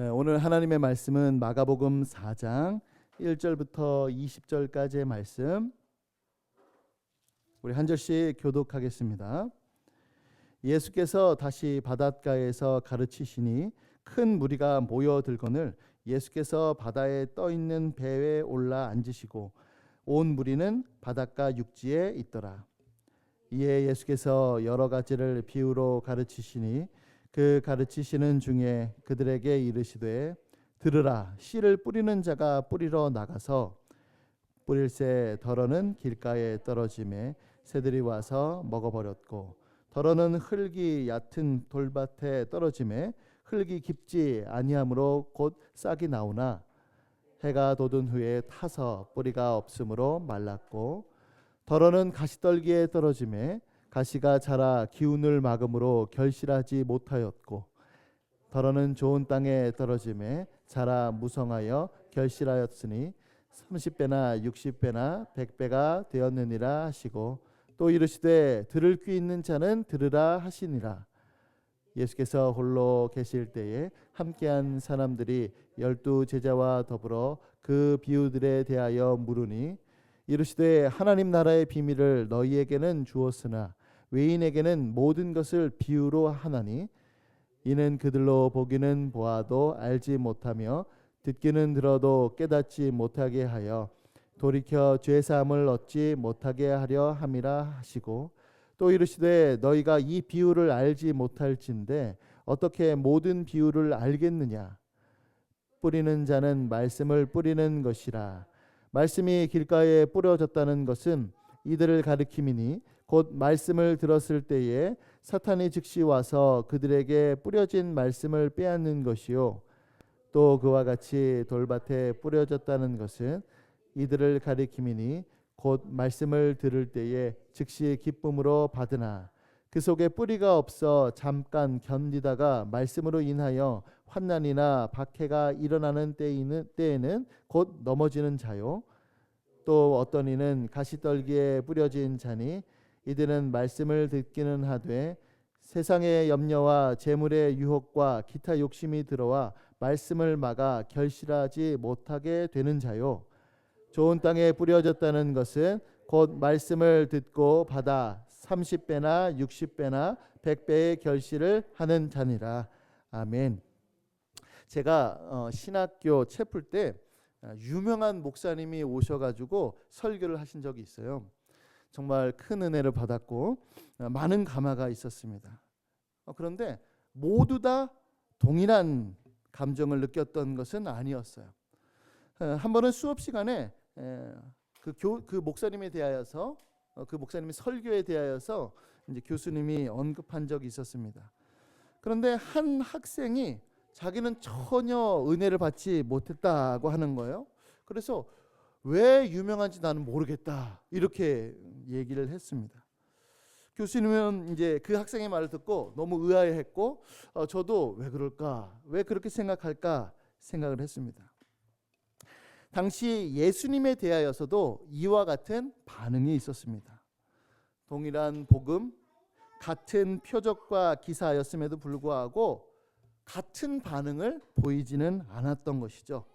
오늘 하나님의 말씀은 마가복음 4장 1절부터 20절까지의 말씀, 우리 한 절씩 교독하겠습니다. 예수께서 다시 바닷가에서 가르치시니 큰 무리가 모여들거늘 예수께서 바다에 떠 있는 배에 올라 앉으시고 온 무리는 바닷가 육지에 있더라. 이에 예수께서 여러 가지를 비유로 가르치시니 그 가르치시는 중에 그들에게 이르시되, 들으라, 씨를 뿌리는 자가 뿌리러 나가서 뿌릴새 덜어는 길가에 떨어짐에 새들이 와서 먹어버렸고, 덜어는 흙이 얕은 돌밭에 떨어짐에 흙이 깊지 아니하므로 곧 싹이 나오나 해가 돋은 후에 타서 뿌리가 없으므로 말랐고, 덜어는 가시떨기에 떨어짐에 가시가 자라 기운을 막음으로 결실하지 못하였고, 덜어는 좋은 땅에 떨어짐에 자라 무성하여 결실하였으니 30배나 60배나 100배가 되었느니라 하시고, 또 이르시되 들을 귀 있는 자는 들으라 하시니라. 예수께서 홀로 계실 때에 함께한 사람들이 12 제자와 더불어 그 비유들에 대하여 물으니, 이르시되 하나님 나라의 비밀을 너희에게는 주었으나 외인에게는 모든 것을 비유로 하나니, 이는 그들로 보기는 보아도 알지 못하며 듣기는 들어도 깨닫지 못하게 하여 돌이켜 죄사함을 얻지 못하게 하려 함이라 하시고, 또 이르시되 너희가 이 비유를 알지 못할진대 어떻게 모든 비유를 알겠느냐. 뿌리는 자는 말씀을 뿌리는 것이라. 말씀이 길가에 뿌려졌다는 것은 이들을 가리킴이니 곧 말씀을 들었을 때에 사탄이 즉시 와서 그들에게 뿌려진 말씀을 빼앗는 것이요, 또 그와 같이 돌밭에 뿌려졌다는 것은 이들을 가리킴이니 곧 말씀을 들을 때에 즉시 기쁨으로 받으나 그 속에 뿌리가 없어 잠깐 견디다가 말씀으로 인하여 환난이나 박해가 일어나는 때에는 곧 넘어지는 자요, 또 어떤 이는 가시떨기에 뿌려진 자니 이들은 말씀을 듣기는 하되 세상의 염려와 재물의 유혹과 기타 욕심이 들어와 말씀을 막아 결실하지 못하게 되는 자요, 좋은 땅에 뿌려졌다는 것은 곧 말씀을 듣고 받아 30배나 60배나 100배의 결실을 하는 자니라. 아멘. 제가 신학교 채플 때 유명한 목사님이 오셔가지고 설교를 하신 적이 있어요. 정말 큰 은혜를 받았고 많은 감화가 있었습니다. 그런데 모두 다 동일한 감정을 느꼈던 것은 아니었어요. 한 번은 수업 시간에 그 목사님에 대하여서 그 목사님의 설교에 대하여서 이제 교수님이 언급한 적이 있었습니다. 그런데 한 학생이 자기는 전혀 은혜를 받지 못했다고 하는 거예요. 그래서 왜 유명한지 나는 모르겠다 이렇게 얘기를 했습니다. 교수님은 이제 그 학생의 말을 듣고 너무 의아해했고, 저도 왜 그럴까, 왜 그렇게 생각할까 생각을 했습니다. 당시 예수님에 대하여서도 이와 같은 반응이 있었습니다. 동일한 복음, 같은 표적과 기사였음에도 불구하고 같은 반응을 보이지는 않았던 것이죠.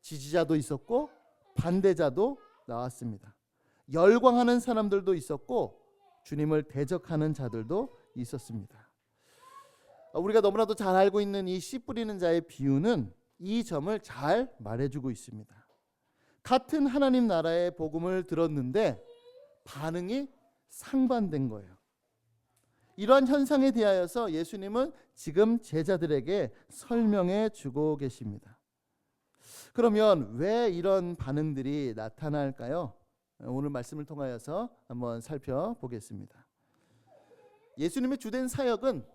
지지자도 있었고 반대자도 나왔습니다. 열광하는 사람들도 있었고 주님을 대적하는 자들도 있었습니다. 우리가 너무나도 잘 알고 있는 이 씨 뿌리는 자의 비유는 이 점을 잘 말해주고 있습니다. 같은 하나님 나라의 복음을 들었는데 반응이 상반된 거예요. 이러한 현상에 대하여서 예수님은 지금 제자들에게 설명해 주고 계십니다. 그러면 왜 이런 반응들이 나타날까요? 오늘 말씀을 통하여서 한번 살펴보겠습니다. 예수님의 주된 사역은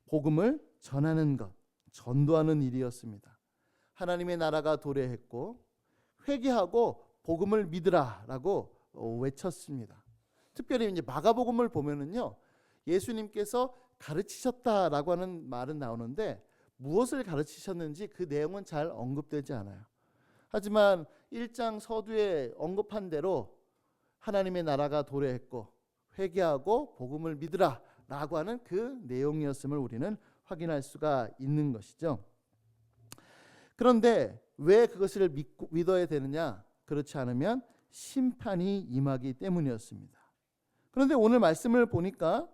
복음을 전하는 것, 전도하는 일이었습니다. 하나님의 나라가 도래했고 회개하고 복음을 믿으라라고 외쳤습니다. 특별히 이제 마가복음을 보면은요, 예수님께서 가르치셨다라고 하는 말은 나오는데 무엇을 가르치셨는지 그 내용은 잘 언급되지 않아요. 하지만 1장 서두에 언급한 대로 하나님의 나라가 도래했고 회개하고 복음을 믿으라라고 하는 그 내용이었음을 우리는 확인할 수가 있는 것이죠. 그런데 왜 그것을 믿어야 되느냐? 그렇지 않으면 심판이 임하기 때문이었습니다. 그런데 오늘 말씀을 보니까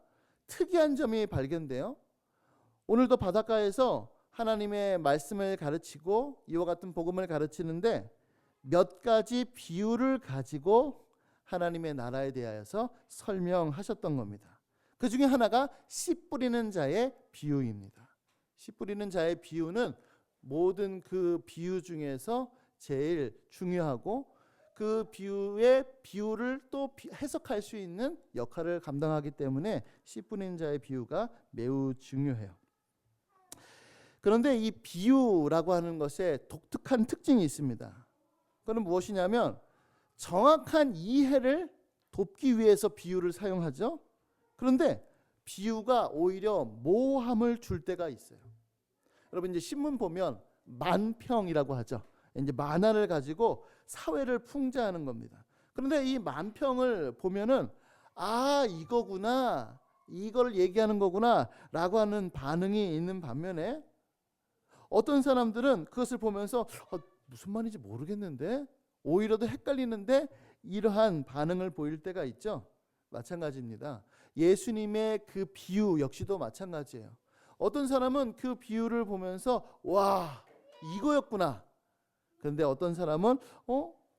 특이한 점이 발견돼요. 오늘도 바닷가에서 하나님의 말씀을 가르치고 이와 같은 복음을 가르치는데 몇 가지 비유를 가지고 하나님의 나라에 대하여서 설명하셨던 겁니다. 그 중에 하나가 씨 뿌리는 자의 비유입니다. 씨 뿌리는 자의 비유는 모든 그 비유 중에서 제일 중요하고 그 비유의 비유를 또 해석할 수 있는 역할을 감당하기 때문에 씨 뿌리는 자의 비유가 매우 중요해요. 그런데 이 비유라고 하는 것에 독특한 특징이 있습니다. 그건 무엇이냐면 정확한 이해를 돕기 위해서 비유를 사용하죠. 그런데 비유가 오히려 모호함을 줄 때가 있어요. 여러분 이제 신문 보면 만평이라고 하죠. 이제 만화를 가지고 사회를 풍자하는 겁니다. 그런데 이 만평을 보면은 아 이거구나, 이걸 얘기하는 거구나라고 하는 반응이 있는 반면에 어떤 사람들은 그것을 보면서 무슨 말인지 모르겠는데 오히려 더 헷갈리는데 이러한 반응을 보일 때가 있죠. 마찬가지입니다. 예수님의 그 비유 역시도 마찬가지예요. 어떤 사람은 그 비유를 보면서 와 이거였구나. 그런데 어떤 사람은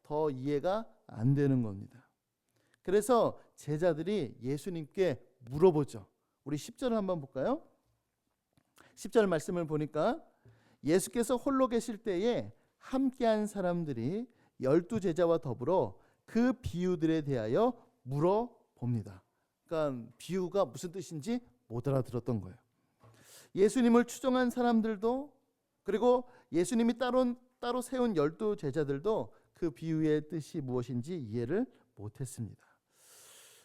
더 이해가 안 되는 겁니다. 그래서 제자들이 예수님께 물어보죠. 우리 10절을 한번 볼까요? 10절 말씀을 보니까 예수께서 홀로 계실 때에 함께한 사람들이 12제자와 더불어 그 비유들에 대하여 물어봅니다. 그러니까 비유가 무슨 뜻인지 못 알아들었던 거예요. 예수님을 추종한 사람들도 그리고 예수님이 따로 세운 12제자들도 그 비유의 뜻이 무엇인지 이해를 못했습니다.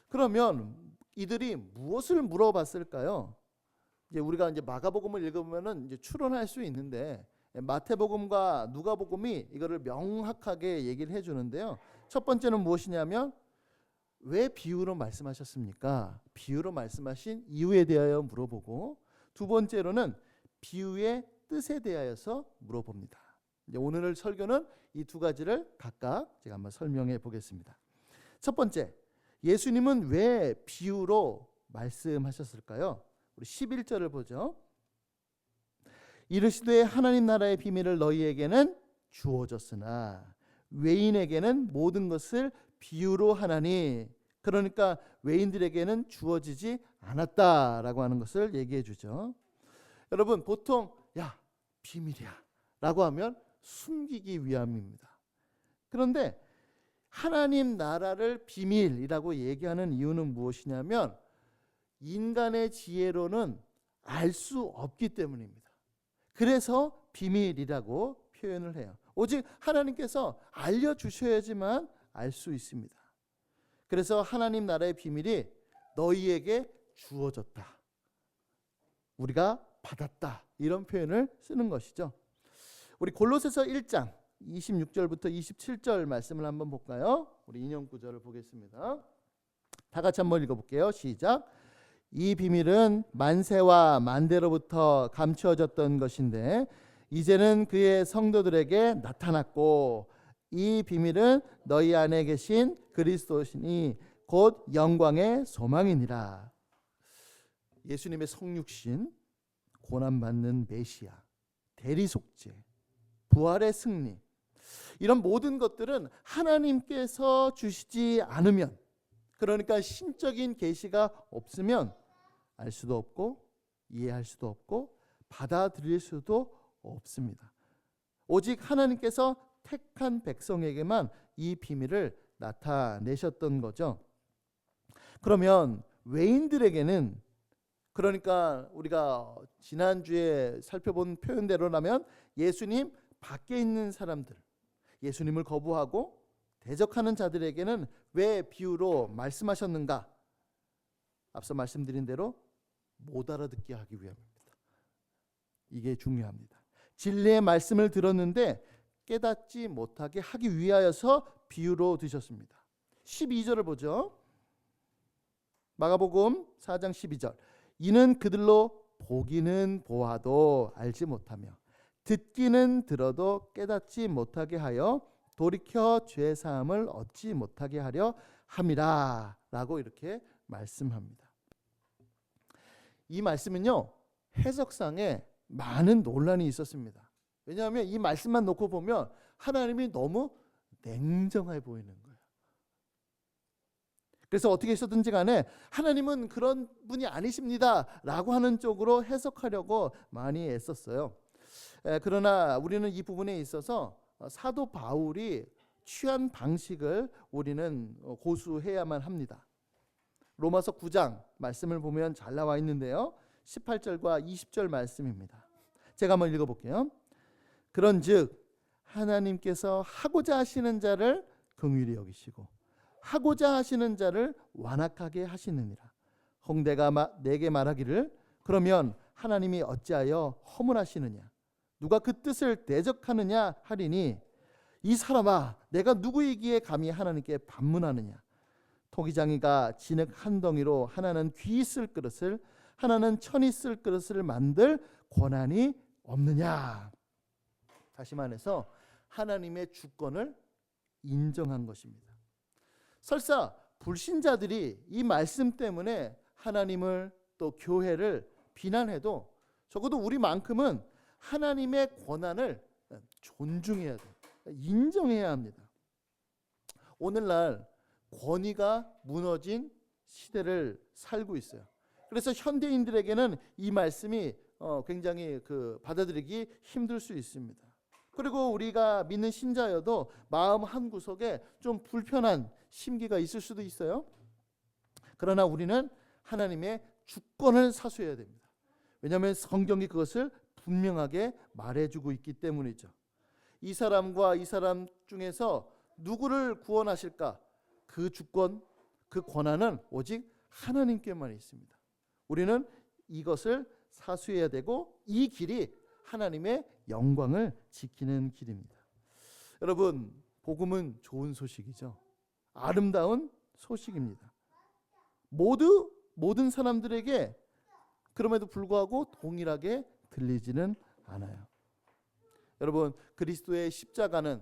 그러면 이들이 무엇을 물어봤을까요? 이제 우리가 이제 마가복음을 읽으면은 이제 추론할 수 있는데 마태복음과 누가복음이 이거를 명확하게 얘기를 해주는데요. 첫 번째는 무엇이냐면 왜 비유로 말씀하셨습니까? 비유로 말씀하신 이유에 대하여 물어보고 두 번째로는 비유의 뜻에 대하여서 물어봅니다. 이제 오늘 설교는 이 두 가지를 각각 제가 한번 설명해 보겠습니다. 첫 번째, 예수님은 왜 비유로 말씀하셨을까요? 우리 11절을 보죠. 이르시되 하나님 나라의 비밀을 너희에게는 주어졌으나 외인에게는 모든 것을 비유로 하나니, 그러니까 외인들에게는 주어지지 않았다라고 하는 것을 얘기해 주죠. 여러분 보통 야 비밀이야 라고 하면 숨기기 위함입니다. 그런데 하나님 나라를 비밀이라고 얘기하는 이유는 무엇이냐면 인간의 지혜로는 알 수 없기 때문입니다. 그래서 비밀이라고 표현을 해요. 오직 하나님께서 알려주셔야지만 알 수 있습니다. 그래서 하나님 나라의 비밀이 너희에게 주어졌다, 우리가 받았다, 이런 표현을 쓰는 것이죠. 우리 골로새서 1장 26절부터 27절 말씀을 한번 볼까요? 우리 인용 구절을 보겠습니다. 다 같이 한번 읽어볼게요. 시작. 이 비밀은 만세와 만대로부터 감추어졌던 것인데 이제는 그의 성도들에게 나타났고 이 비밀은 너희 안에 계신 그리스도시니 곧 영광의 소망이니라. 예수님의 성육신, 고난받는 메시아, 대리속죄, 부활의 승리, 이런 모든 것들은 하나님께서 주시지 않으면, 그러니까 신적인 계시가 없으면 알 수도 없고 이해할 수도 없고 받아들일 수도 없습니다. 오직 하나님께서 택한 백성에게만 이 비밀을 나타내셨던 거죠. 그러면 외인들에게는, 그러니까 우리가 지난주에 살펴본 표현대로라면 예수님 밖에 있는 사람들, 예수님을 거부하고 대적하는 자들에게는 왜 비유로 말씀하셨는가? 앞서 말씀드린 대로 못 알아듣게 하기 위함입니다. 이게 중요합니다. 진리의 말씀을 들었는데 깨닫지 못하게 하기 위하여서 비유로 드셨습니다. 12절을 보죠. 마가복음 4장 12절. 이는 그들로 보기는 보아도 알지 못하며 듣기는 들어도 깨닫지 못하게 하여 돌이켜 죄 사함을 얻지 못하게 하려 함이라 라고 이렇게 말씀합니다. 이 말씀은요, 해석상에 많은 논란이 있었습니다. 왜냐하면 이 말씀만 놓고 보면 하나님이 너무 냉정해 보이는 거예요. 그래서 어떻게 해서든지 간에 하나님은 그런 분이 아니십니다 라고 하는 쪽으로 해석하려고 많이 애썼어요. 그러나 우리는 이 부분에 있어서 사도 바울이 취한 방식을 우리는 고수해야만 합니다. 로마서 9장 말씀을 보면 잘 나와 있는데요, 18절과 20절 말씀입니다. 제가 한번 읽어볼게요. 그런즉 하나님께서 하고자 하시는 자를 긍휼히 여기시고 하고자 하시는 자를 완악하게 하시느니라. 홍대가 내게 말하기를 그러면 하나님이 어찌하여 허물하시느냐, 누가 그 뜻을 대적하느냐 하리니, 이 사람아 내가 누구이기에 감히 하나님께 반문하느냐. 토기장이가 진흙 한 덩이로 하나는 귀 있을 그릇을 하나는 천이 쓸 그릇을 만들 권한이 없느냐. 다시 말해서 하나님의 주권을 인정한 것입니다. 설사 불신자들이 이 말씀 때문에 하나님을 또 교회를 비난해도 적어도 우리만큼은 하나님의 권한을 존중해야 돼요. 인정해야 합니다. 오늘날 권위가 무너진 시대를 살고 있어요. 그래서 현대인들에게는 이 말씀이 굉장히 받아들이기 힘들 수 있습니다. 그리고 우리가 믿는 신자여도 마음 한구석에 좀 불편한 심기가 있을 수도 있어요. 그러나 우리는 하나님의 주권을 사수해야 됩니다. 왜냐하면 성경이 그것을 분명하게 말해주고 있기 때문이죠. 이 사람과 이 사람 중에서 누구를 구원하실까? 그 주권, 그 권한은 오직 하나님께만 있습니다. 우리는 이것을 사수해야 되고 이 길이 하나님의 영광을 지키는 길입니다. 여러분, 복음은 좋은 소식이죠. 아름다운 소식입니다. 모든 사람들에게 그럼에도 불구하고 동일하게 들리지는 않아요. 여러분, 그리스도의 십자가는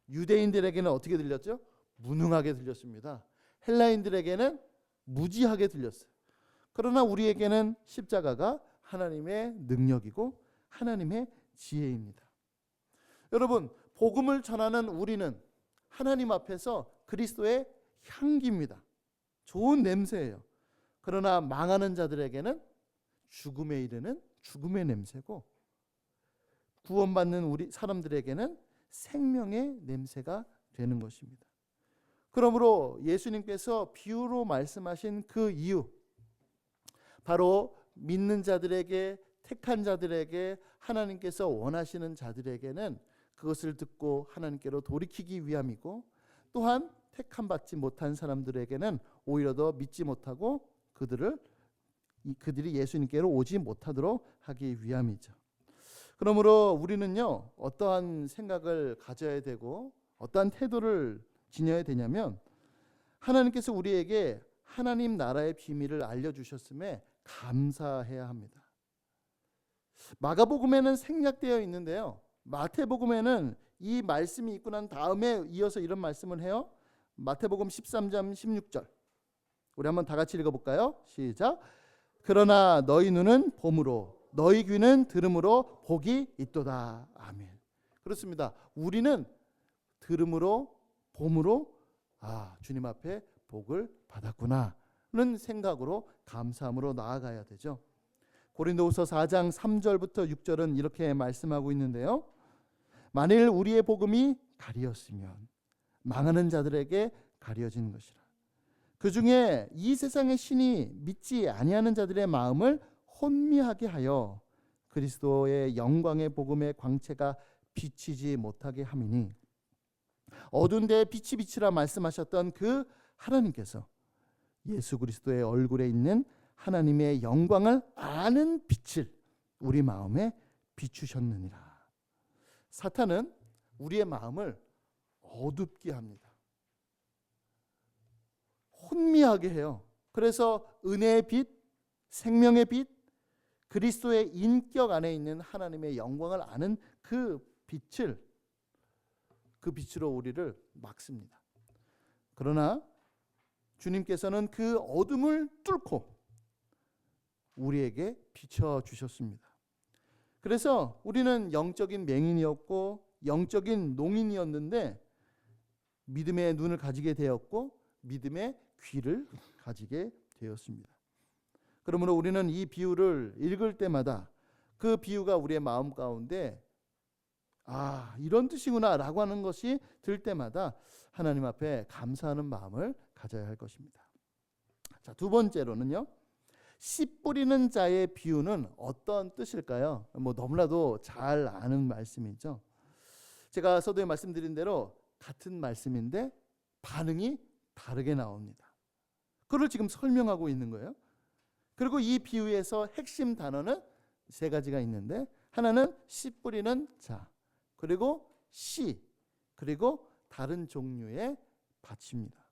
유대인들에게는 어떻게 들렸죠? 무능하게 들렸습니다. 헬라인들에게는 무지하게 들렸어요. 그러나 우리에게는 십자가가 하나님의 능력이고 하나님의 지혜입니다. 여러분, 복음을 전하는 우리는 하나님 앞에서 그리스도의 향기입니다. 좋은 냄새예요. 그러나 망하는 자들에게는 죽음에 이르는 죽음의 냄새고, 구원받는 우리 사람들에게는 생명의 냄새가 되는 것입니다. 그러므로 예수님께서 비유로 말씀하신 그 이유, 바로 믿는 자들에게, 택한 자들에게, 하나님께서 원하시는 자들에게는 그것을 듣고 하나님께로 돌이키기 위함이고, 또한 택함받지 못한 사람들에게는 오히려 더 믿지 못하고 그들이 예수님께로 오지 못하도록 하기 위함이죠. 그러므로 우리는요, 어떠한 생각을 가져야 되고 어떠한 태도를 지녀야 되냐면, 하나님께서 우리에게 하나님 나라의 비밀을 알려주셨음에 감사해야 합니다. 마가복음에는 생략되어 있는데요, 마태복음에는 이 말씀이 있고 난 다음에 이어서 이런 말씀을 해요. 마태복음 13장 16절 우리 한번 다 같이 읽어볼까요? 시작. 그러나 너희 눈은 봄으로 너희 귀는 들음으로 복이 있도다. 아멘. 그렇습니다. 우리는 들음으로, 봄으로 주님 앞에 복을 받았구나는 생각으로, 감사함으로 나아가야 되죠. 고린도후서 4장 3절부터 6절은 이렇게 말씀하고 있는데요, 만일 우리의 복음이 가리었으면 망하는 자들에게 가려진 것이라. 그 중에 이 세상의 신이 믿지 아니하는 자들의 마음을 혼미하게 하여 그리스도의 영광의 복음의 광채가 비치지 못하게 함이니, 어두운 데에 빛이 비치라 말씀하셨던 그 하나님께서 예수 그리스도의 얼굴에 있는 하나님의 영광을 아는 빛을 우리 마음에 비추셨느니라. 사탄은 우리의 마음을 어둡게 합니다. 혼미하게 해요. 그래서 은혜의 빛, 생명의 빛, 그리스도의 인격 안에 있는 하나님의 영광을 아는 그 빛으로 우리를 막습니다. 그러나 주님께서는 그 어둠을 뚫고 우리에게 비춰주셨습니다. 그래서 우리는 영적인 맹인이었고 영적인 농인이었는데 믿음의 눈을 가지게 되었고 믿음의 귀를 가지게 되었습니다. 그러므로 우리는 이 비유를 읽을 때마다 그 비유가 우리의 마음 가운데 이런 뜻이구나 라고 하는 것이 들 때마다 하나님 앞에 감사하는 마음을 가져야 할 것입니다. 자, 두 번째로는요. 씨 뿌리는 자의 비유는 어떤 뜻일까요? 너무나도 잘 아는 말씀이죠. 제가 서두에 말씀드린 대로 같은 말씀인데 반응이 다르게 나옵니다. 그걸 지금 설명하고 있는 거예요. 그리고 이 비유에서 핵심 단어는 세 가지가 있는데 하나는 씨 뿌리는 자, 그리고 씨, 그리고 다른 종류의 밭입니다.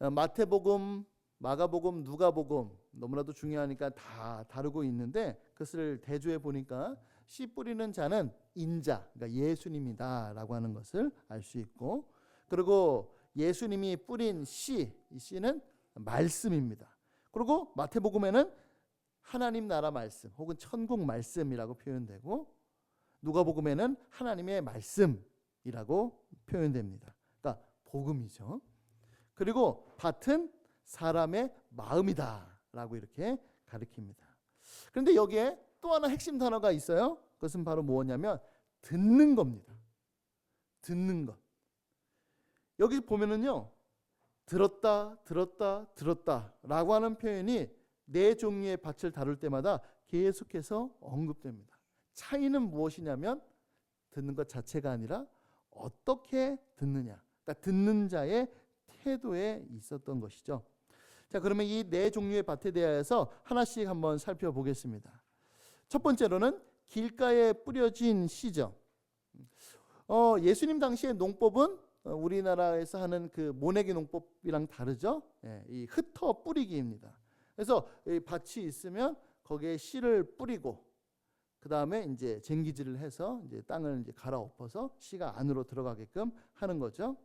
마태복음, 마가복음, 누가복음 너무나도 중요하니까 다 다루고 있는데 그것을 대조해 보니까 씨 뿌리는 자는 인자, 그러니까 예수님이다라고 하는 것을 알 수 있고, 그리고 예수님이 뿌린 씨, 이 씨는 말씀입니다. 그리고 마태복음에는 하나님 나라 말씀 혹은 천국 말씀이라고 표현되고 누가복음에는 하나님의 말씀이라고 표현됩니다. 그러니까 복음이죠. 그리고 밭은 사람의 마음이다라고 이렇게 가리킵니다. 그런데 여기에 또 하나 핵심 단어가 있어요. 그것은 바로 무엇냐면 듣는 겁니다. 듣는 것. 여기 보면은요. 들었다 라고 하는 표현이 네 종류의 밭을 다룰 때마다 계속해서 언급됩니다. 차이는 무엇이냐면 듣는 것 자체가 아니라 어떻게 듣느냐, 그러니까 듣는 자의 태도에 있었던 것이죠. 자, 그러면 이 네 종류의 밭에 대하여서 하나씩 한번 살펴보겠습니다. 첫 번째로는 길가에 뿌려진 씨죠. 예수님 당시의 농법은 우리나라에서 하는 그 모내기 농법이랑 다르죠. 이 흩어 뿌리기입니다. 그래서 이 밭이 있으면 거기에 씨를 뿌리고 그 다음에 이제 쟁기질을 해서 이제 땅을 이제 갈아엎어서 씨가 안으로 들어가게끔 하는 거죠.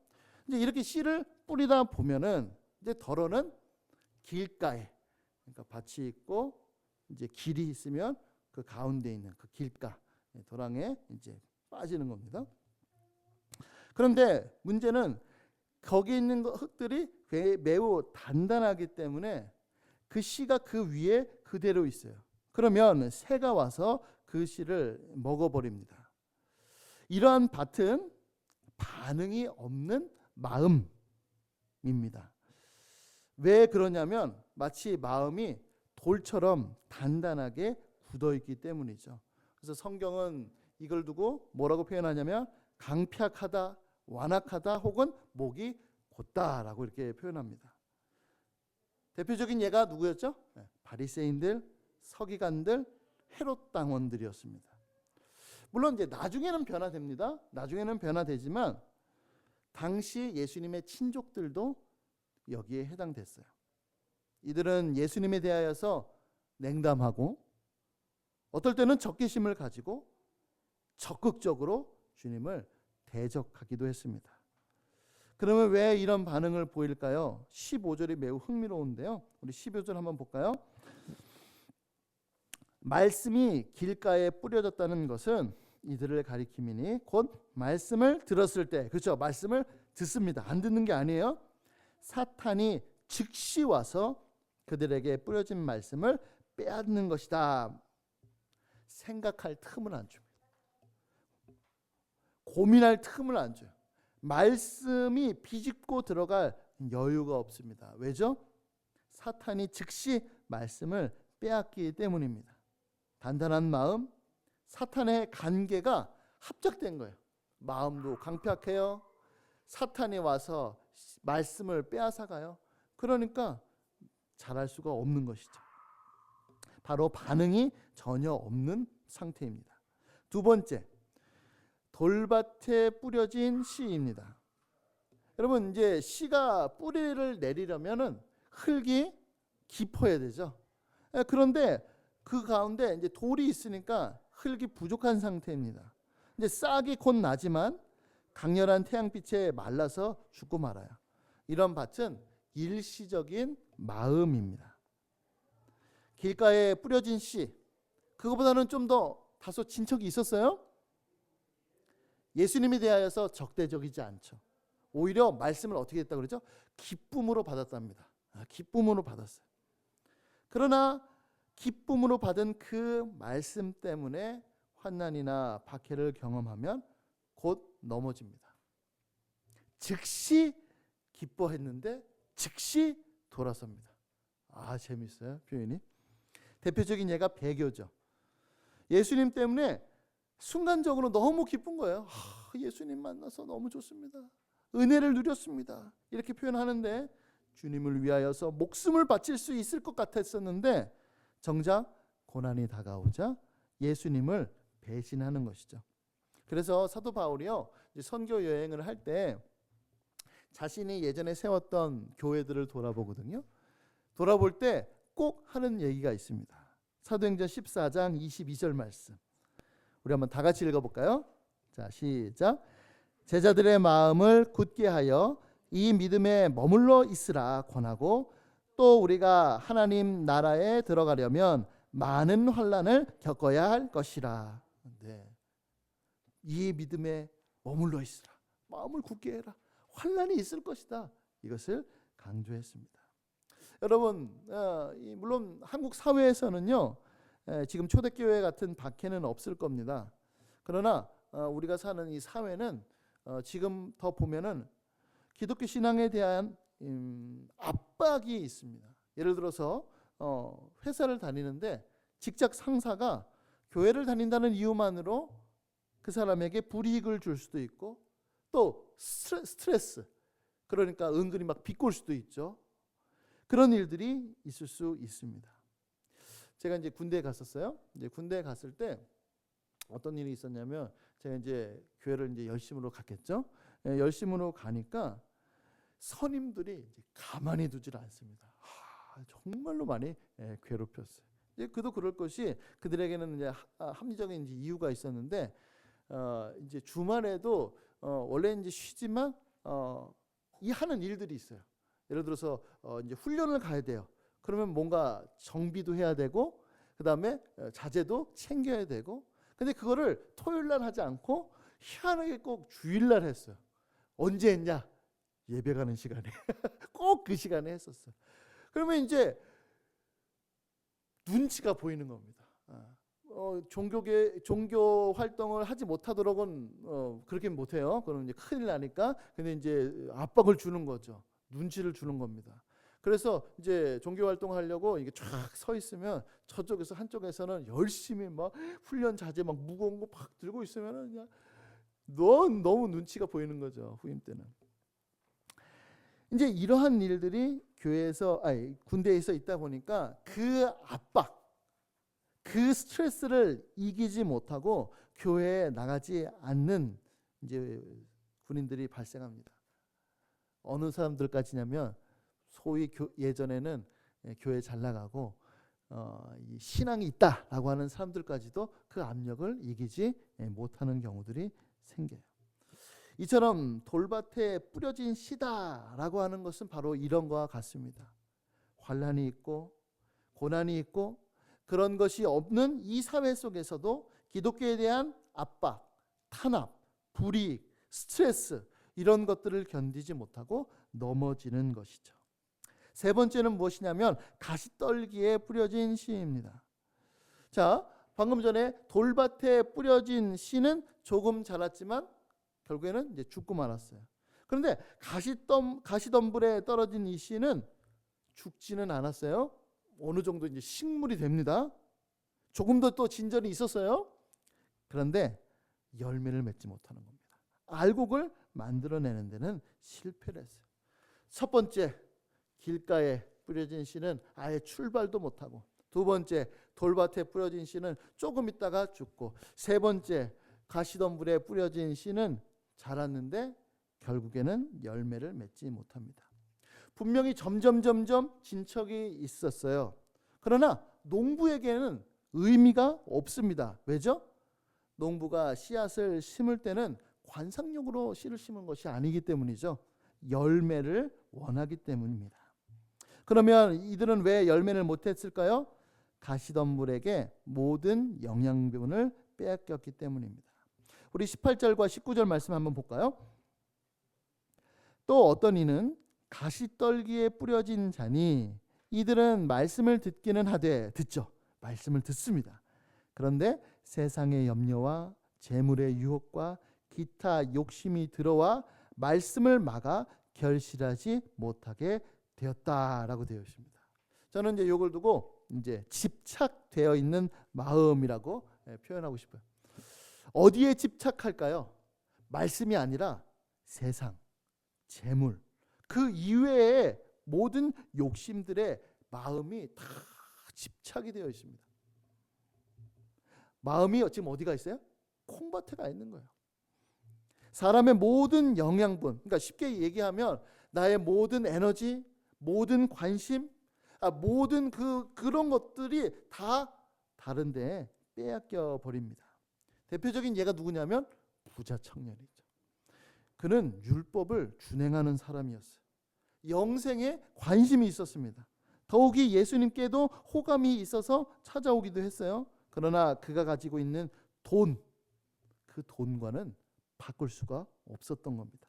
이제 이렇게 씨를 뿌리다 보면은 이제 덜어는 길가에, 그러니까 밭이 있고 이제 길이 있으면 그 가운데 있는 그 길가 도랑에 이제 빠지는 겁니다. 그런데 문제는 거기 있는 흙들이 매우 단단하기 때문에 그 씨가 그 위에 그대로 있어요. 그러면 새가 와서 그 씨를 먹어버립니다. 이러한 밭은 반응이 없는 마음입니다. 왜 그러냐면 마치 마음이 돌처럼 단단하게 굳어있기 때문이죠. 그래서 성경은 이걸 두고 뭐라고 표현하냐면 강팍하다, 완악하다 혹은 목이 곧다라고 이렇게 표현합니다. 대표적인 예가 누구였죠? 바리새인들, 서기관들, 헤롯 당원들이었습니다. 물론 이제 나중에는 변화됩니다. 나중에는 변화되지만 당시 예수님의 친족들도 여기에 해당됐어요. 이들은 예수님에 대하여서 냉담하고 어떨 때는 적개심을 가지고 적극적으로 주님을 대적하기도 했습니다. 그러면 왜 이런 반응을 보일까요? 15절이 매우 흥미로운데요. 우리 15절 한번 볼까요? 말씀이 길가에 뿌려졌다는 것은 이들을 가리킴이니 곧 말씀을 들었을 때, 그렇죠? 말씀을 듣습니다. 안 듣는 게 아니에요. 사탄이 즉시 와서 그들에게 뿌려진 말씀을 빼앗는 것이다. 생각할 틈을 안 줍니다. 고민할 틈을 안 줘요. 말씀이 비집고 들어갈 여유가 없습니다. 왜죠? 사탄이 즉시 말씀을 빼앗기기 때문입니다. 단단한 마음, 사탄의 관계가 합작된 거예요. 마음도 강팍해요. 사탄이 와서 말씀을 빼앗아가요. 그러니까 잘할 수가 없는 것이죠. 바로 반응이 전혀 없는 상태입니다. 두 번째, 돌밭에 뿌려진 씨입니다. 여러분, 이제 씨가 뿌리를 내리려면은 흙이 깊어야 되죠. 그런데 그 가운데 이제 돌이 있으니까 흙이 부족한 상태입니다. 이제 싹이 곧 나지만 강렬한 태양빛에 말라서 죽고 말아요. 이런 밭은 일시적인 마음입니다. 길가에 뿌려진 씨, 그거보다는 좀 더 다소 진척이 있었어요. 예수님에 대하여서 적대적이지 않죠. 오히려 말씀을 어떻게 했다고 그러죠? 기쁨으로 받았답니다. 기쁨으로 받았어요. 그러나 기쁨으로 받은 그 말씀 때문에 환난이나 박해를 경험하면 곧 넘어집니다. 즉시 기뻐했는데 즉시 돌아섭니다. 재밌어요, 표현이. 대표적인 예가 배교죠. 예수님 때문에 순간적으로 너무 기쁜 거예요. 예수님 만나서 너무 좋습니다. 은혜를 누렸습니다. 이렇게 표현하는데 주님을 위하여서 목숨을 바칠 수 있을 것 같았었는데 정작 고난이 다가오자 예수님을 배신하는 것이죠. 그래서 사도 바울이요, 선교 여행을 할 때 자신이 예전에 세웠던 교회들을 돌아보거든요. 돌아볼 때 꼭 하는 얘기가 있습니다. 사도행전 14장 22절 말씀. 우리 한번 다 같이 읽어볼까요? 자, 시작. 제자들의 마음을 굳게 하여 이 믿음에 머물러 있으라 권하고 또 우리가 하나님 나라에 들어가려면 많은 환난을 겪어야 할 것이라. 네. 이 믿음에 머물러 있으라. 마음을 굳게 해라. 환난이 있을 것이다. 이것을 강조했습니다. 여러분, 물론 한국 사회에서는요, 지금 초대교회 같은 박해는 없을 겁니다. 그러나 우리가 사는 이 사회는 지금 더 보면은 기독교 신앙에 대한 압박이 있습니다. 예를 들어서 회사를 다니는데 직장 상사가 교회를 다닌다는 이유만으로 그 사람에게 불이익을 줄 수도 있고 또 스트레스, 그러니까 은근히 막 비꼴 수도 있죠. 그런 일들이 있을 수 있습니다. 제가 이제 군대에 갔었어요. 이제 군대에 갔을 때 어떤 일이 있었냐면 제가 이제 교회를 이제 열심으로 갔겠죠. 열심으로 가니까 선임들이 이제 가만히 두질 않습니다. 정말로 많이 괴롭혔어요. 그도 그럴 것이 그들에게는 이제 합리적인 이제 이유가 있었는데 이제 주말에도 원래 이제 쉬지만 이 하는 일들이 있어요. 예를 들어서 이제 훈련을 가야 돼요. 그러면 뭔가 정비도 해야 되고 그다음에 자재도 챙겨야 되고. 근데 그거를 토요일 날 하지 않고 희한하게 꼭 주일 날 했어요. 언제 했냐? 예배 가는 시간에. 꼭 그 시간에 했었어요. 그러면 이제 눈치가 보이는 겁니다. 종교 활동을 하지 못하도록은 그렇게 못해요. 그럼 이제 큰일 나니까. 근데 이제 압박을 주는 거죠. 눈치를 주는 겁니다. 그래서 이제 종교 활동을 하려고 이게 쫙 서 있으면 저쪽에서 한쪽에서는 열심히 막 훈련 자재 막 무거운 거 막 들고 있으면 그냥 너무 눈치가 보이는 거죠. 후임 때는. 이제 이러한 일들이 군대에서 있다 보니까 그 압박, 그 스트레스를 이기지 못하고 교회에 나가지 않는 이제 군인들이 발생합니다. 어느 사람들까지냐면 소위 예전에는 교회 잘 나가고 이 신앙이 있다라고 하는 사람들까지도 그 압력을 이기지 못하는 경우들이 생겨요. 이처럼 돌밭에 뿌려진 씨다라고 하는 것은 바로 이런 것과 같습니다. 환난이 있고 고난이 있고 그런 것이 없는 이 사회 속에서도 기독교에 대한 압박, 탄압, 불이익, 스트레스 이런 것들을 견디지 못하고 넘어지는 것이죠. 세 번째는 무엇이냐면 가시떨기에 뿌려진 씨입니다. 자, 방금 전에 돌밭에 뿌려진 씨는 조금 자랐지만 결국에는 이제 죽고 말았어요. 그런데 가시덤불에 떨어진 이 씨는 죽지는 않았어요. 어느 정도 이제 식물이 됩니다. 조금 더 또 진전이 있었어요. 그런데 열매를 맺지 못하는 겁니다. 알곡을 만들어내는 데는 실패를 했어요. 첫 번째, 길가에 뿌려진 씨는 아예 출발도 못하고, 두 번째, 돌밭에 뿌려진 씨는 조금 있다가 죽고, 세 번째, 가시덤불에 뿌려진 씨는 자랐는데 결국에는 열매를 맺지 못합니다. 분명히 점점 진척이 있었어요. 그러나 농부에게는 의미가 없습니다. 왜죠? 농부가 씨앗을 심을 때는 관상용으로 씨를 심은 것이 아니기 때문이죠. 열매를 원하기 때문입니다. 그러면 이들은 왜 열매를 못했을까요? 가시덤불에게 모든 영양분을 빼앗겼기 때문입니다. 우리 18절과 19절 말씀 한번 볼까요? 또 어떤 이는 가시떨기에 뿌려진 자니 이들은 말씀을 듣기는 하되 듣죠. 말씀을 듣습니다. 그런데 세상의 염려와 재물의 유혹과 기타 욕심이 들어와 말씀을 막아 결실하지 못하게 되었다라고 되어 있습니다. 저는 이제 이걸 두고 이제 집착되어 있는 마음이라고 표현하고 싶어요. 어디에 집착할까요? 말씀이 아니라 세상, 재물, 그 이외의 모든 욕심들의 마음이 다 집착이 되어 있습니다. 마음이 지금 어디가 있어요? 콩밭에 가 있는 거예요. 사람의 모든 영양분, 그러니까 쉽게 얘기하면 나의 모든 에너지, 모든 관심, 모든 그런 것들이 다 다른데 빼앗겨 버립니다. 대표적인 예가 누구냐면 부자 청년이죠. 그는 율법을 준행하는 사람이었어요. 영생에 관심이 있었습니다. 더욱이 예수님께도 호감이 있어서 찾아오기도 했어요. 그러나 그가 가지고 있는 돈, 그 돈과는 바꿀 수가 없었던 겁니다.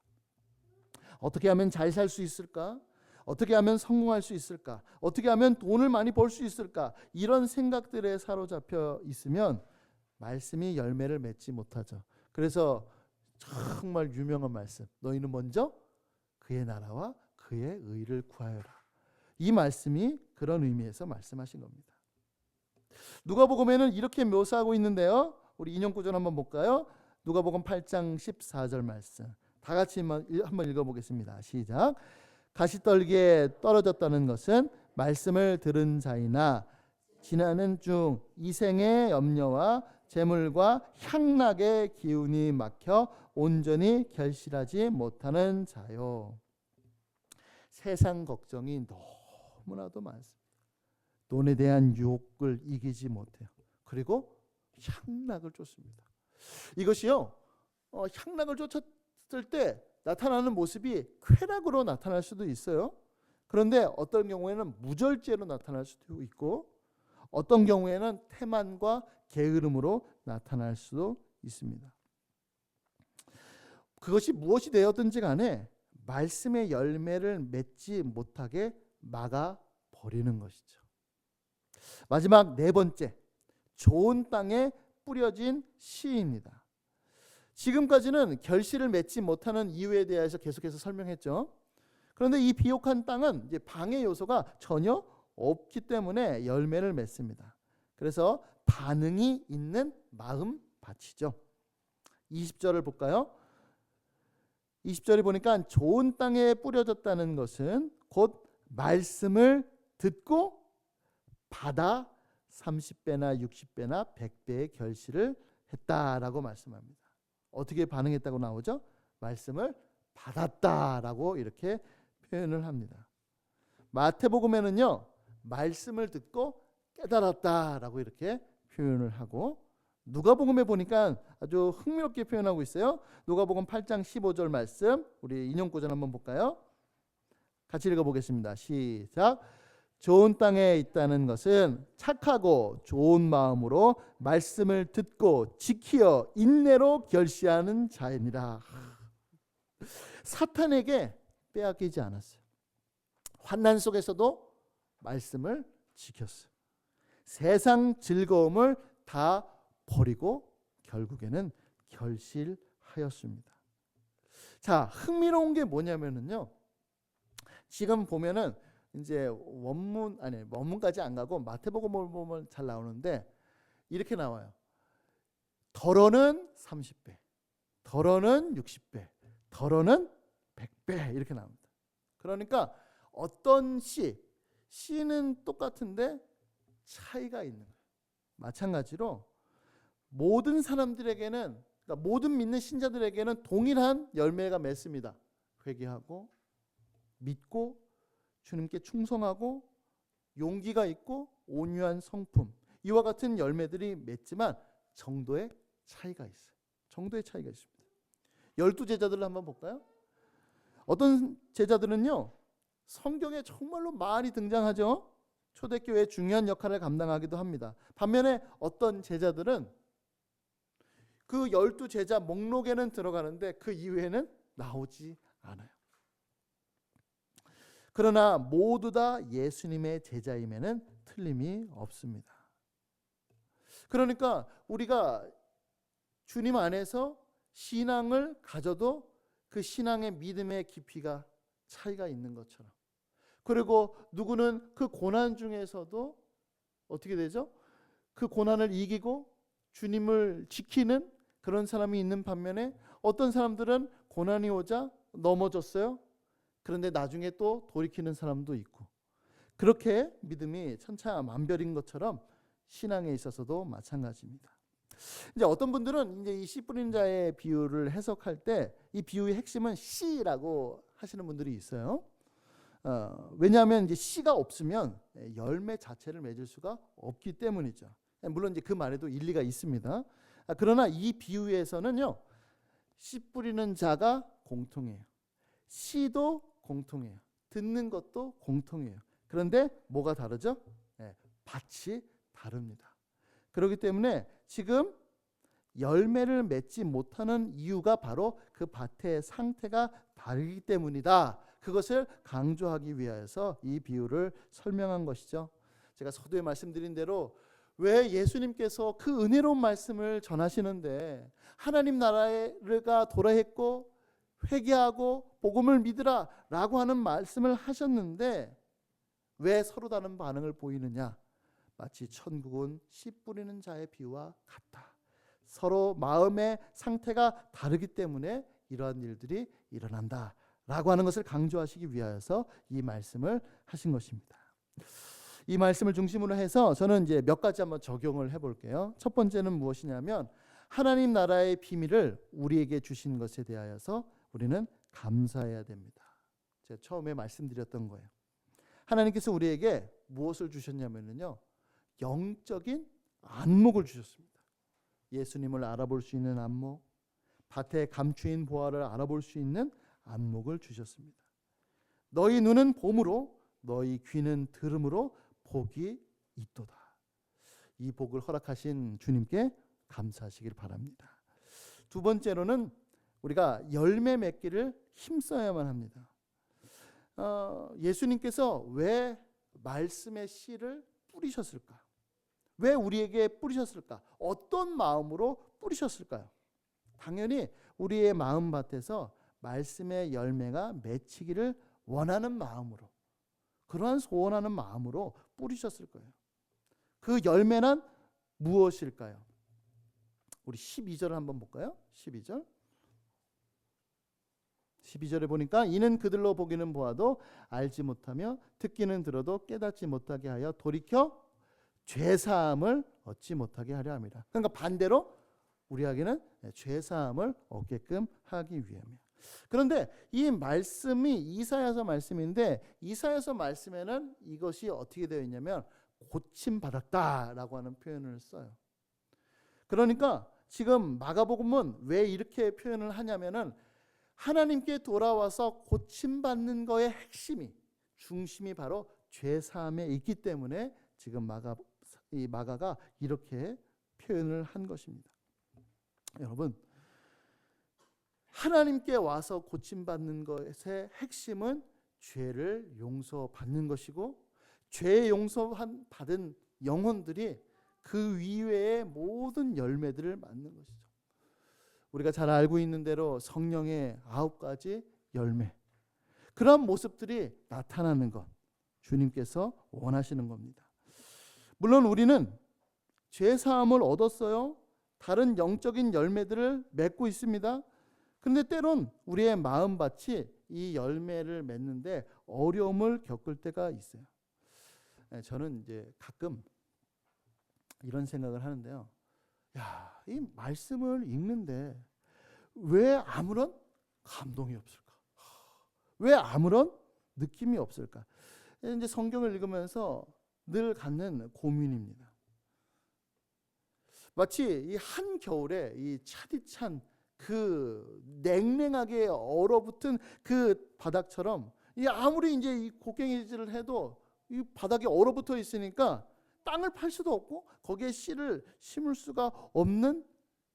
어떻게 하면 잘 살 수 있을까? 어떻게 하면 성공할 수 있을까? 어떻게 하면 돈을 많이 벌 수 있을까? 이런 생각들에 사로잡혀 있으면 말씀이 열매를 맺지 못하죠. 그래서 정말 유명한 말씀, 너희는 먼저 그의 나라와 그의 의를 구하여라. 이 말씀이 그런 의미에서 말씀하신 겁니다. 누가복음에는 이렇게 묘사하고 있는데요. 우리 인용 구절 한번 볼까요? 누가복음 8장 14절 말씀. 다 같이 한번 읽어보겠습니다. 시작. 가시떨기에 떨어졌다는 것은 말씀을 들은 자이나 지나는 중 이생의 염려와 재물과 향락의 기운이 막혀 온전히 결실하지 못하는 자요. 세상 걱정이 너무나도 많습니다. 돈에 대한 유혹을 이기지 못해요. 그리고 향락을 쫓습니다. 이것이요, 향락을 쫓았을 때 나타나는 모습이 쾌락으로 나타날 수도 있어요. 그런데 어떤 경우에는 무절제로 나타날 수도 있고 어떤 경우에는 태만과 게으름으로 나타날 수도 있습니다. 그것이 무엇이 되었든지 간에 말씀의 열매를 맺지 못하게 막아버리는 것이죠. 마지막 네 번째, 좋은 땅에 뿌려진 씨입니다. 지금까지는 결실을 맺지 못하는 이유에 대해서 계속해서 설명했죠. 그런데 이 비옥한 땅은 이제 방해 요소가 전혀 없기 때문에 열매를 맺습니다. 그래서 반응이 있는 마음밭이죠. 20절을 볼까요? 20절에 보니까 좋은 땅에 뿌려졌다는 것은 곧 말씀을 듣고 받아 30배나 60배나 100배의 결실을 했다라고 말씀합니다. 어떻게 반응했다고 나오죠? 말씀을 받았다라고 이렇게 표현을 합니다. 마태복음에는요, 말씀을 듣고 깨달았다라고 이렇게 표현을 하고, 누가복음에 보니까 아주 흥미롭게 표현하고 있어요. 누가복음 8장 15절 말씀, 우리 인용구절 한번 볼까요? 같이 읽어보겠습니다. 시작. 좋은 땅에 있다는 것은 착하고 좋은 마음으로 말씀을 듣고 지키어 인내로 결시하는 자이니라. 사탄에게 빼앗기지 않았어요. 환난 속에서도 말씀을 지켰어요. 세상 즐거움을 다 버리고 결국에는 결실하였습니다. 자, 흥미로운 게 뭐냐면은요, 지금 보면은 이제 원문까지 안 가고 마태복음을 보면 잘 나오는데 이렇게 나와요. 덜어는 30배, 덜어는 60배, 덜어는 100배 이렇게 나옵니다. 그러니까 어떤 씨는 똑같은데 차이가 있는 거예요. 마찬가지로 모든 사람들에게는, 그러니까 모든 믿는 신자들에게는 동일한 열매가 맺습니다. 회개하고 믿고 주님께 충성하고 용기가 있고 온유한 성품, 이와 같은 열매들이 맺지만 정도의 차이가 있어요. 정도의 차이가 있습니다. 12제자들을 한번 볼까요? 어떤 제자들은요, 성경에 정말로 많이 등장하죠. 초대교회의 중요한 역할을 감당하기도 합니다. 반면에 어떤 제자들은 그 12제자 목록에는 들어가는데 그 이후에는 나오지 않아요. 그러나 모두 다 예수님의 제자임에는 틀림이 없습니다. 그러니까 우리가 주님 안에서 신앙을 가져도 그 신앙의 믿음의 깊이가 차이가 있는 것처럼, 그리고 누구는 그 고난 중에서도 어떻게 되죠? 그 고난을 이기고 주님을 지키는 그런 사람이 있는 반면에 어떤 사람들은 고난이 오자 넘어졌어요. 그런데 나중에 또 돌이키는 사람도 있고, 그렇게 믿음이 천차만별인 것처럼 신앙에 있어서도 마찬가지입니다. 이제 어떤 분들은 이제 이 씨 뿌리는 자의 비유를 해석할 때 이 비유의 핵심은 씨라고 하시는 분들이 있어요. 왜냐하면 이제 씨가 없으면 열매 자체를 맺을 수가 없기 때문이죠. 물론 이제 그 말에도 일리가 있습니다. 그러나 이 비유에서는요, 씨 뿌리는 자가 공통해요. 씨도 공통해요. 듣는 것도 공통해요. 그런데 뭐가 다르죠? 밭이 다릅니다. 그렇기 때문에 지금 열매를 맺지 못하는 이유가 바로 그 밭의 상태가 다르기 때문이다. 그것을 강조하기 위해서 이 비유를 설명한 것이죠. 제가 서두에 말씀드린 대로 왜 예수님께서 그 은혜로운 말씀을 전하시는데 하나님 나라가 도래했고 회개하고 복음을 믿으라 라고 하는 말씀을 하셨는데 왜 서로 다른 반응을 보이느냐? 마치 천국은 씨 뿌리는 자의 비유와 같다. 서로 마음의 상태가 다르기 때문에 이러한 일들이 일어난다 라고 하는 것을 강조하시기 위하여서 이 말씀을 하신 것입니다. 이 말씀을 중심으로 해서 저는 이제 몇 가지 한번 적용을 해볼게요. 첫 번째는 무엇이냐면 하나님 나라의 비밀을 우리에게 주신 것에 대하여서 우리는 감사해야 됩니다. 제가 처음에 말씀드렸던 거예요. 하나님께서 우리에게 무엇을 주셨냐면요, 영적인 안목을 주셨습니다. 예수님을 알아볼 수 있는 안목, 밭에 감추인 보화를 알아볼 수 있는 안목을 주셨습니다. 너희 눈은 봄으로 너희 귀는 들음으로 복이 있도다. 이 복을 허락하신 주님께 감사하시길 바랍니다. 두 번째로는 우리가 열매 맺기를 힘써야만 합니다. 예수님께서 왜 말씀의 씨를 뿌리셨을까? 왜 우리에게 뿌리셨을까? 어떤 마음으로 뿌리셨을까요? 당연히 우리의 마음밭에서 말씀의 열매가 맺히기를 원하는 마음으로, 그러한 소원하는 마음으로 뿌리셨을 거예요. 그 열매는 무엇일까요? 우리 12절을 한번 볼까요? 12절에 보니까 이는 그들로 보기는 보아도 알지 못하며 듣기는 들어도 깨닫지 못하게 하여 돌이켜 죄사함을 얻지 못하게 하려 함이라. 그러니까 반대로 우리에게는 죄사함을 얻게끔 하기 위함이야. 그런데 이 말씀이 이사야서 말씀인데 이사야서 말씀에는 이것이 어떻게 되어 있냐면 고침받았다라고 하는 표현을 써요. 그러니까 지금 마가복음은 왜 이렇게 표현을 하냐면은 하나님께 돌아와서 고침받는 거의 핵심이, 중심이 바로 죄사함에 있기 때문에 지금 마가가 이렇게 표현을 한 것입니다. 여러분, 하나님께 와서 고침받는 것의 핵심은 죄를 용서받는 것이고, 죄 용서받은 영혼들이 그 이외의 모든 열매들을 맞는 것이죠. 우리가 잘 알고 있는 대로 성령의 9가지 열매, 그런 모습들이 나타나는 것, 주님께서 원하시는 겁니다. 물론 우리는 죄사함을 얻었어요. 다른 영적인 열매들을 맺고 있습니다. 그런데 때론 우리의 마음밭이 이 열매를 맺는데 어려움을 겪을 때가 있어요. 저는 이제 가끔 이런 생각을 하는데요. 야, 이 말씀을 읽는데 왜 아무런 감동이 없을까? 왜 아무런 느낌이 없을까? 이제 성경을 읽으면서 늘 갖는 고민입니다. 마치 이 한겨울에 이 차디찬 그 냉랭하게 얼어붙은 그 바닥처럼, 이 아무리 이제 이 곡괭이질을 해도 이 바닥이 얼어붙어 있으니까 땅을 팔 수도 없고 거기에 씨를 심을 수가 없는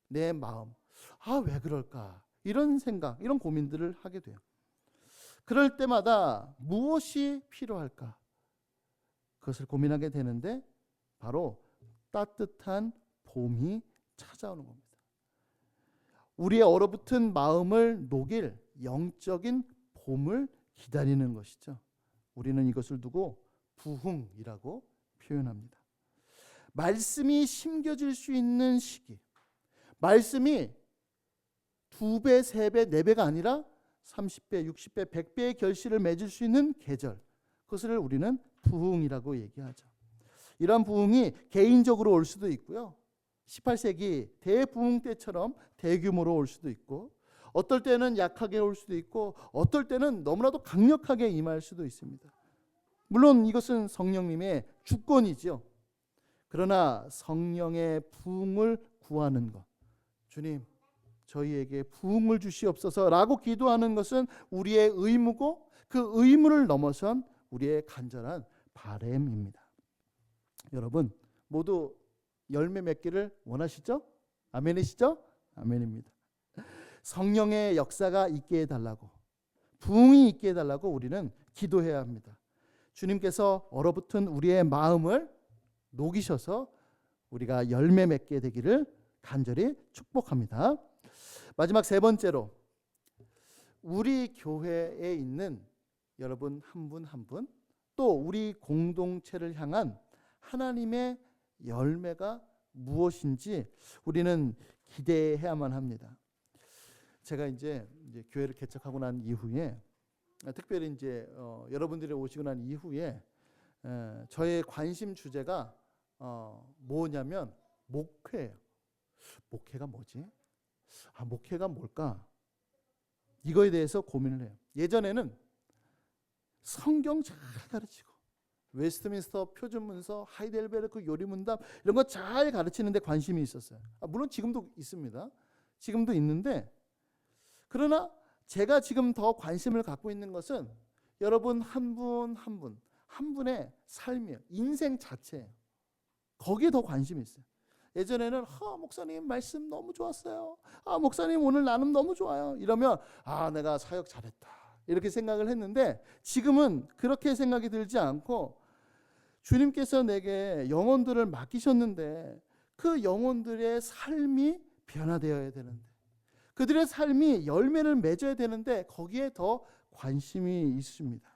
내 마음. 아, 왜 그럴까? 이런 생각, 이런 고민들을 하게 돼요. 그럴 때마다 무엇이 필요할까? 그것을 고민하게 되는데 바로 따뜻한 봄이 찾아오는 겁니다. 우리의 얼어붙은 마음을 녹일 영적인 봄을 기다리는 것이죠. 우리는 이것을 두고 부흥이라고 표현합니다. 말씀이 심겨질 수 있는 시기, 말씀이 2배, 3배, 4배가 아니라 30배, 60배, 100배의 결실을 맺을 수 있는 계절, 그것을 우리는 부흥이라고 얘기하죠. 이러한 부흥이 개인적으로 올 수도 있고요, 18세기 대부흥 때처럼 대규모로 올 수도 있고, 어떨 때는 약하게 올 수도 있고, 어떨 때는 너무나도 강력하게 임할 수도 있습니다. 물론 이것은 성령님의 주권이죠. 그러나 성령의 부흥을 구하는 것, 주님 저희에게 부흥을 주시옵소서라고 기도하는 것은 우리의 의무고, 그 의무를 넘어선 우리의 간절한 바람입니다. 여러분 모두 열매 맺기를 원하시죠? 아멘이시죠? 아멘입니다. 성령의 역사가 있게 해달라고, 부흥이 있게 해달라고 우리는 기도해야 합니다. 주님께서 얼어붙은 우리의 마음을 녹이셔서 우리가 열매 맺게 되기를 간절히 축복합니다. 마지막 3번째로, 우리 교회에 있는 여러분 한 분 한 분, 또 우리 공동체를 향한 하나님의 열매가 무엇인지 우리는 기대해야만 합니다. 제가 이제 교회를 개척하고 난 이후에, 특별히 이제 여러분들이 오시고 난 이후에 저의 관심 주제가 뭐냐면 목회예요. 목회가 뭐지? 목회가 뭘까? 이거에 대해서 고민을 해요. 예전에는 성경 잘 가르치고 웨스트민스터 표준문서, 하이델베르크 요리문답 이런 거 잘 가르치는 데 관심이 있었어요. 물론 지금도 있습니다. 지금도 있는데, 그러나 제가 지금 더 관심을 갖고 있는 것은 여러분 한 분 한 분 한 분의 삶이에요. 인생 자체예요. 거기에 더 관심이 있어요. 예전에는 목사님 말씀 너무 좋았어요. 목사님 오늘 나눔 너무 좋아요. 이러면 내가 사역 잘했다 이렇게 생각을 했는데, 지금은 그렇게 생각이 들지 않고 주님께서 내게 영혼들을 맡기셨는데 그 영혼들의 삶이 변화되어야 되는데, 그들의 삶이 열매를 맺어야 되는데 거기에 더 관심이 있습니다.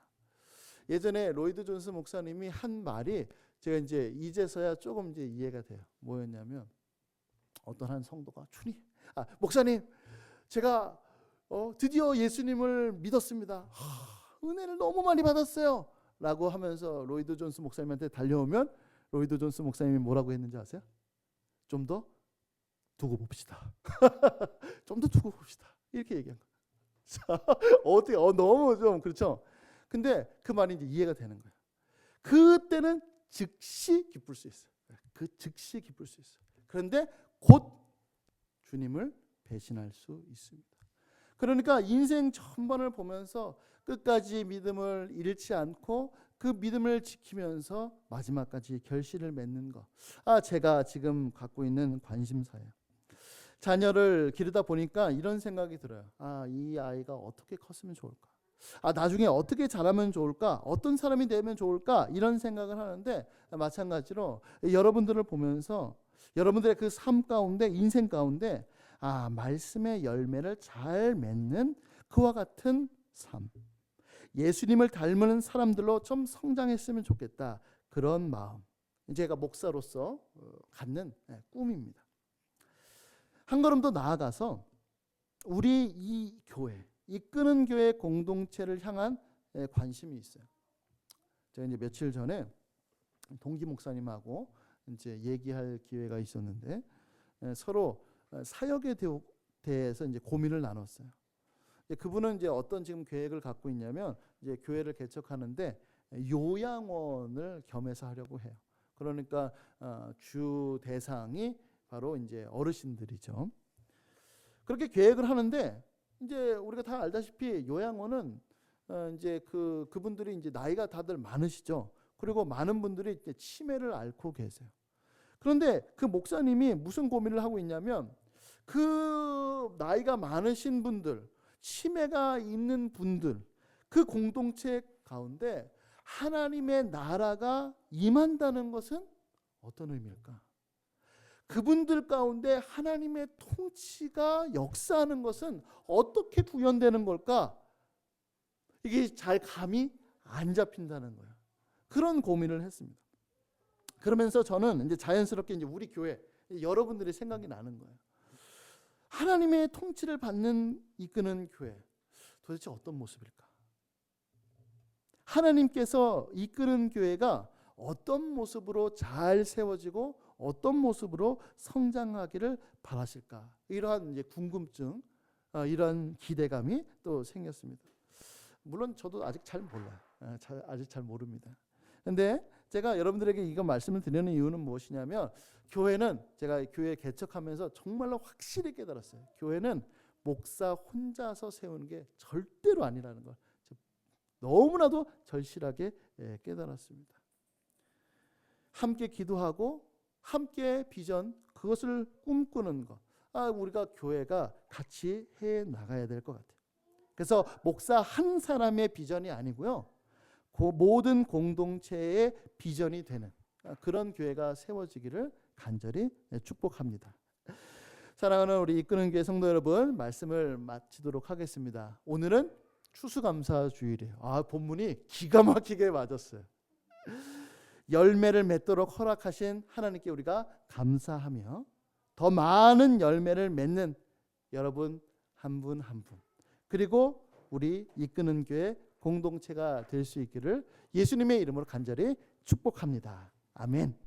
예전에 로이드 존스 목사님이 한 말이 제가 이제서야 조금 이해가 돼요. 뭐였냐면, 어떤 한 성도가 목사님 제가 드디어 예수님을 믿었습니다. 은혜를 너무 많이 받았어요 라고 하면서 로이드 존스 목사님한테 달려오면, 로이드 존스 목사님이 뭐라고 했는지 아세요? 좀 더 두고 봅시다. 좀 더 두고 봅시다. 이렇게 얘기한 거예요. 어떻게 너무 좀 그렇죠. 근데 그 말이 이해가 되는 거예요. 그때는 즉시 기쁠 수 있어요. 즉시 기쁠 수 있어요. 그런데 곧 주님을 배신할 수 있습니다. 그러니까 인생 전반을 보면서 끝까지 믿음을 잃지 않고 그 믿음을 지키면서 마지막까지 결실을 맺는 것, 제가 지금 갖고 있는 관심사예요. 자녀를 기르다 보니까 이런 생각이 들어요. 이 아이가 어떻게 컸으면 좋을까? 나중에 어떻게 자라면 좋을까? 어떤 사람이 되면 좋을까? 이런 생각을 하는데, 마찬가지로 여러분들을 보면서 여러분들의 그 삶 가운데, 인생 가운데 말씀의 열매를 잘 맺는 그와 같은 삶, 예수님을 닮은 사람들로 좀 성장했으면 좋겠다, 그런 마음, 제가 목사로서 갖는 꿈입니다. 한 걸음 더 나아가서 우리 이 교회, 이끄는 교회 공동체를 향한 관심이 있어요. 제가 며칠 전에 동기 목사님하고 얘기할 기회가 있었는데, 서로 사역에 대해서 고민을 나눴어요. 그분은 어떤 지금 계획을 갖고 있냐면, 교회를 개척하는데 요양원을 겸해서 하려고 해요. 그러니까 주 대상이 바로 이제 어르신들이죠. 그렇게 계획을 하는데 이제 우리가 다 알다시피 요양원은 이제 그분들이 이제 나이가 다들 많으시죠. 그리고 많은 분들이 이제 치매를 앓고 계세요. 그런데 그 목사님이 무슨 고민을 하고 있냐면 그 나이가 많으신 분들, 치매가 있는 분들, 그 공동체 가운데 하나님의 나라가 임한다는 것은 어떤 의미일까? 그분들 가운데 하나님의 통치가 역사하는 것은 어떻게 구현되는 걸까? 이게 잘 감이 안 잡힌다는 거예요. 그런 고민을 했습니다. 그러면서 저는 이제 자연스럽게 이제 우리 교회 여러분들의 생각이 나는 거예요. 하나님의 통치를 받는 이끄는 교회 도대체 어떤 모습일까? 하나님께서 이끄는 교회가 어떤 모습으로 잘 세워지고 어떤 모습으로 성장하기를 바라실까? 이러한 이제 궁금증, 이러한 기대감이 또 생겼습니다. 물론 저도 아직 잘 몰라요. 아직 잘 모릅니다. 근데 제가 여러분들에게 이거 말씀을 드리는 이유는 무엇이냐면 교회는 제가 교회 개척하면서 정말로 확실히 깨달았어요. 교회는 목사 혼자서 세우는 게 절대로 아니라는 걸 너무나도 절실하게 깨달았습니다. 함께 기도하고 함께 비전 그것을 꿈꾸는 것. 우리가 교회가 같이 해 나가야 될 것 같아요. 그래서 목사 한 사람의 비전이 아니고요. 그 모든 공동체의 비전이 되는 그런 교회가 세워지기를 간절히 축복합니다. 사랑하는 우리 이끄는 교회 성도 여러분, 말씀을 마치도록 하겠습니다. 오늘은 추수감사주일이에요. 본문이 기가 막히게 맞았어요. 열매를 맺도록 허락하신 하나님께 우리가 감사하며 더 많은 열매를 맺는 여러분 한 분 한 분, 그리고 우리 이끄는 교회 공동체가 될 수 있기를 예수님의 이름으로 간절히 축복합니다. 아멘.